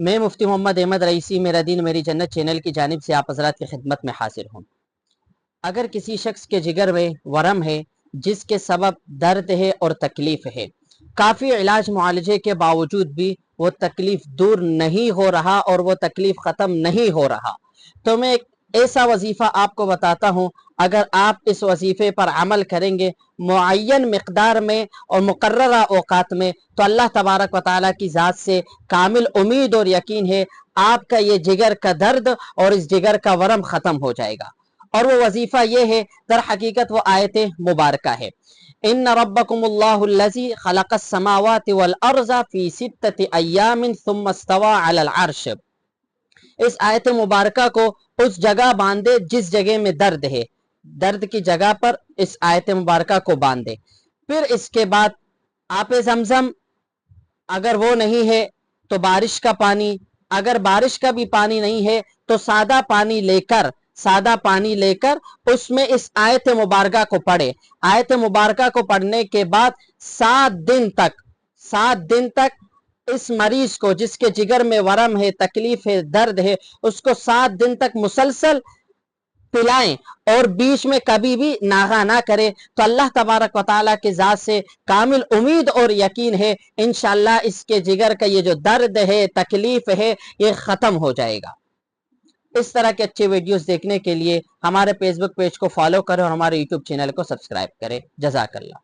میں مفتی محمد احمد رئیسی میرا دین میری جنت چینل کی جانب سے آپ حضرات کی خدمت میں حاضر ہوں۔ اگر کسی شخص کے جگر میں ورم ہے جس کے سبب درد ہے اور تکلیف ہے، کافی علاج معالجے کے باوجود بھی وہ تکلیف دور نہیں ہو رہا اور وہ تکلیف ختم نہیں ہو رہا، تو میں ایک ایسا وظیفہ آپ کو بتاتا ہوں۔ اگر آپ اس وظیفے پر عمل کریں گے معین مقدار میں اور مقررہ اوقات میں، تو اللہ تبارک و تعالیٰ کی ذات سے کامل امید اور یقین ہے آپ کا یہ جگر کا درد اور اس جگر کا ورم ختم ہو جائے گا۔ اور وہ وظیفہ یہ ہے، در حقیقت وہ آیت مبارکہ ہے، ان ربکم اللہ الذی خلق السماوات والارض فی ستۃ ایام ثم استوى علی العرش۔ اس آیت مبارکہ کو اس جگہ باندھے جس جگہ میں درد ہے، درد کی جگہ پر اس آیت مبارکہ کو باندھے۔ پھر اس کے بعد آب زمزم اگر وہ نہیں ہے تو بارش کا پانی، اگر بارش کا بھی پانی نہیں ہے تو سادہ پانی لے کر اس میں اس آیت مبارکہ کو پڑھے۔ آیت مبارکہ کو پڑھنے کے بعد 7 دن تک اس مریض کو جس کے جگر میں ورم ہے، تکلیف ہے، درد ہے، اس کو 7 دن تک مسلسل پلائیں اور بیچ میں کبھی بھی ناغہ نہ کرے، تو اللہ تبارک و تعالیٰ کی ذات سے کامل امید اور یقین ہے انشاءاللہ اس کے جگر کا یہ جو درد ہے، تکلیف ہے، یہ ختم ہو جائے گا۔ اس طرح کے اچھے ویڈیوز دیکھنے کے لیے ہمارے فیس بک پیج کو فالو کریں اور ہمارے یوٹیوب چینل کو سبسکرائب کریں۔ جزاک اللہ۔